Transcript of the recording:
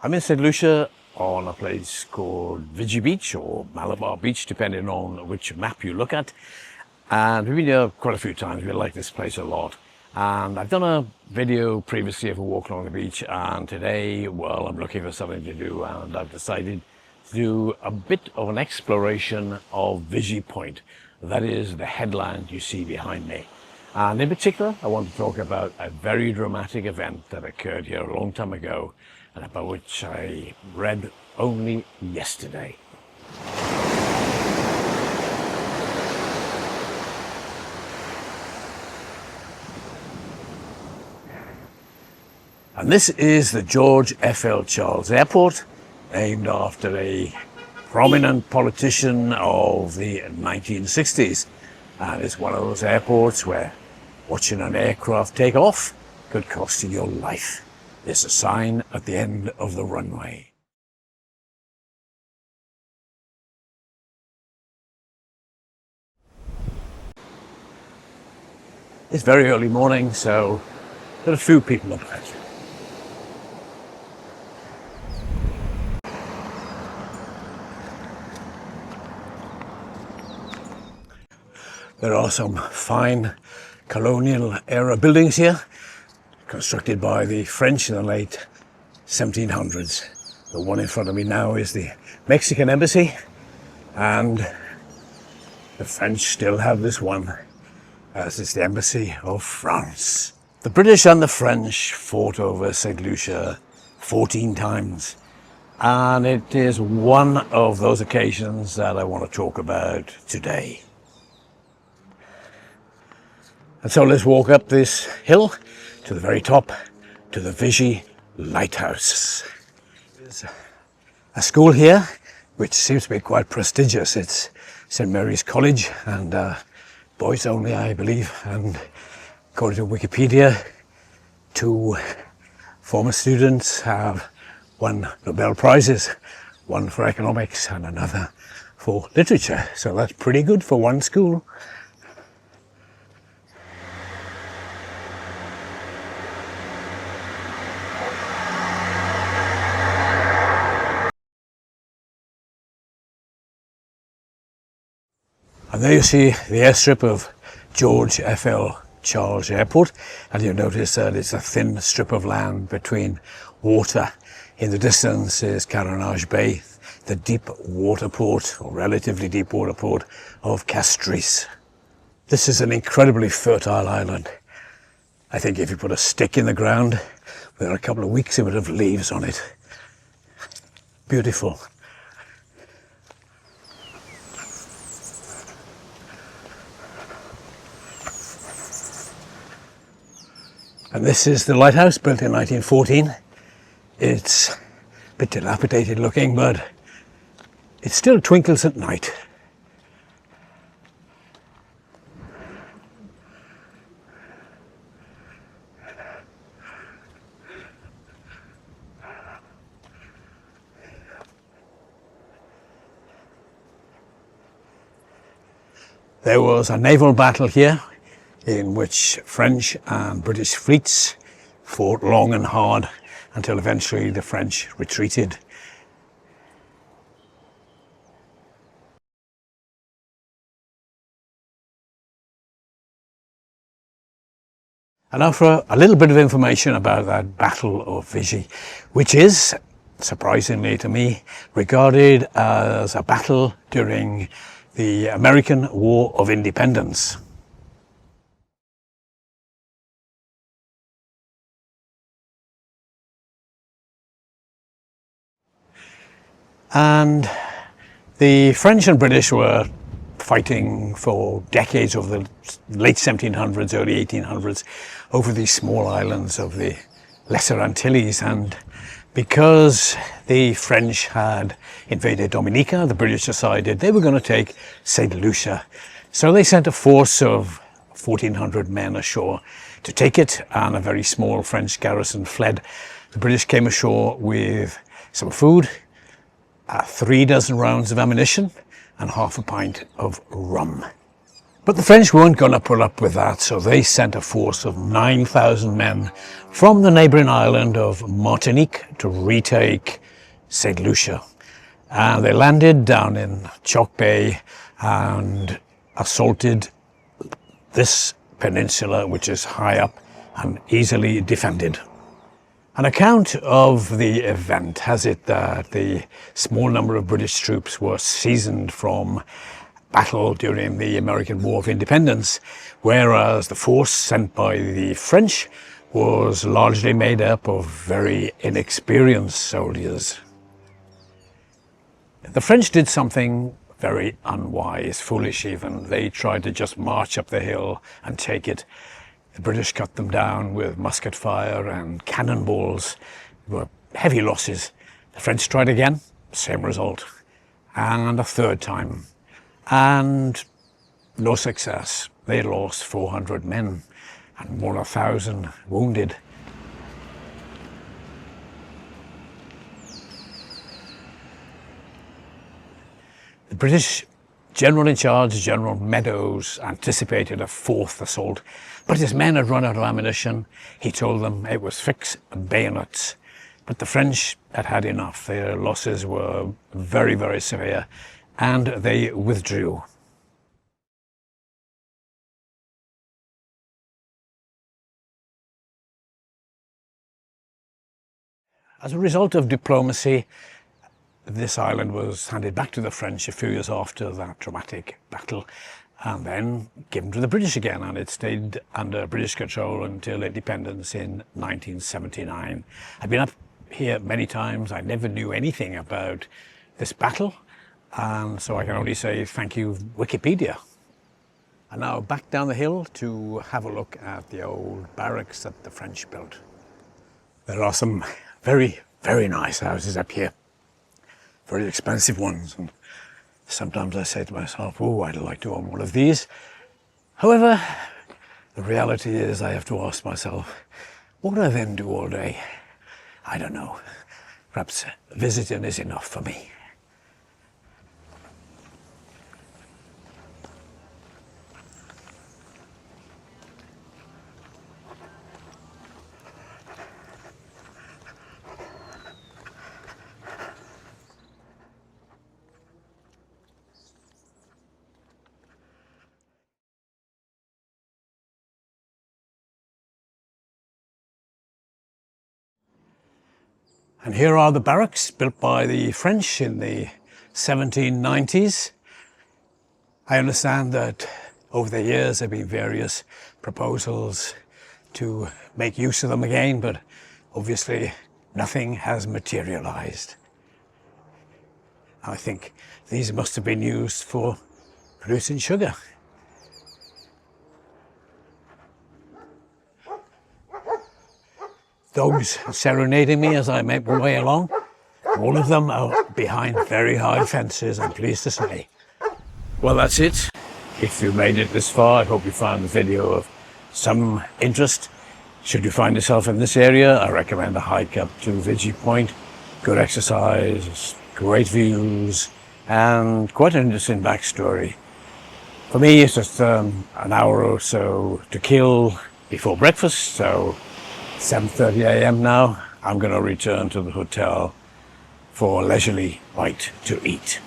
I'm in St Lucia on a place called Vigi Beach or Malabar Beach, depending on which map you look at. And we've been here quite a few times. We like this place a lot. And I've done a video previously of a walk along the beach, and today, well, I'm looking for something to do, and I've decided to do a bit of an exploration of Vigi Point. That is the headland you see behind me. And in particular, I want to talk about a very dramatic event that occurred here a long time ago, and about which I read only yesterday. And this is the George F.L. Charles Airport, named after a prominent politician of the 1960s. And it's one of those airports where watching an aircraft take off could cost you your life. There's a sign at the end of the runway. It's very early morning, so there are a few people about. There are some fine colonial era buildings here, constructed by the French in the late 1700s. The one in front of me now is the Mexican embassy, and the French still have this one, as is the embassy of France. The British and the French fought over St Lucia 14 times, and it is one of those occasions that I want to talk about today. And so let's walk up this hill to the very top, to the Vigi Lighthouse. There's a school here, which seems to be quite prestigious. It's St Mary's College, and boys only, I believe. And according to Wikipedia, 2 former students have won Nobel Prizes, one for economics and another for literature. So that's pretty good for one school. And there you see the airstrip of George F.L. Charles Airport, and you'll notice that it's a thin strip of land between water. In the distance is Carenage Bay, the deep water port, or relatively deep water port, of Castries. This is an incredibly fertile island. I think if you put a stick in the ground, within a couple of weeks it would have leaves on it. Beautiful. And this is the lighthouse, built in 1914. It's a bit dilapidated looking, but it still twinkles at night. There was a naval battle here, in which French and British fleets fought long and hard until eventually the French retreated. And now for a little bit of information about that Battle of Vigi, which is, surprisingly to me, regarded as a battle during the American War of Independence. And the French and British were fighting for decades over the late 1700s, early 1800s, over these small islands of the Lesser Antilles. And because the French had invaded Dominica, the British decided they were going to take St Lucia. So they sent a force of 1,400 men ashore to take it, and a very small French garrison fled. The British came ashore with some food, 3 dozen rounds of ammunition, and half a pint of rum. But the French weren't going to put up with that, so they sent a force of 9,000 men from the neighbouring island of Martinique to retake St Lucia. And they landed down in Chalk Bay and assaulted this peninsula, which is high up and easily defended. An account of the event has it that the small number of British troops were seasoned from battle during the American War of Independence, whereas the force sent by the French was largely made up of very inexperienced soldiers. The French did something very unwise, foolish even. They tried to just march up the hill and take it. The British cut them down with musket fire and cannonballs. There were heavy losses. The French tried again, same result. And a third time. And no success. They lost 400 men and more than 1,000 wounded. The British general in charge, General Meadows, anticipated a fourth assault, but his men had run out of ammunition. He told them it was fix and bayonets. But the French had had enough. Their losses were very, very severe, and they withdrew. As a result of diplomacy, this island was handed back to the French a few years after that dramatic battle, and then given to the British again, and it stayed under British control until independence in 1979. I've been up here many times. I never knew anything about this battle, and so I can only say thank you, Wikipedia. And now back down the hill to have a look at the old barracks that the French built. There are some very, very nice houses up here. Very expensive ones, and sometimes I say to myself, oh, I'd like to own one of these. However, the reality is I have to ask myself, what do I then do all day? I don't know. Perhaps visiting is enough for me. And here are the barracks built by the French in the 1790s. I understand that over the years there have been various proposals to make use of them again, but obviously nothing has materialized. I think these must have been used for producing sugar. Dogs serenading me as I make my way along. All of them are behind very high fences, I'm pleased to say. Well, that's it. If you made it this far, I hope you found the video of some interest. Should you find yourself in this area, I recommend a hike up to Vigie Point. Good exercise, great views, and quite an interesting backstory. For me, it's just an hour or so to kill before breakfast, so 7:30 a.m. now. I'm going to return to the hotel for a leisurely bite to eat.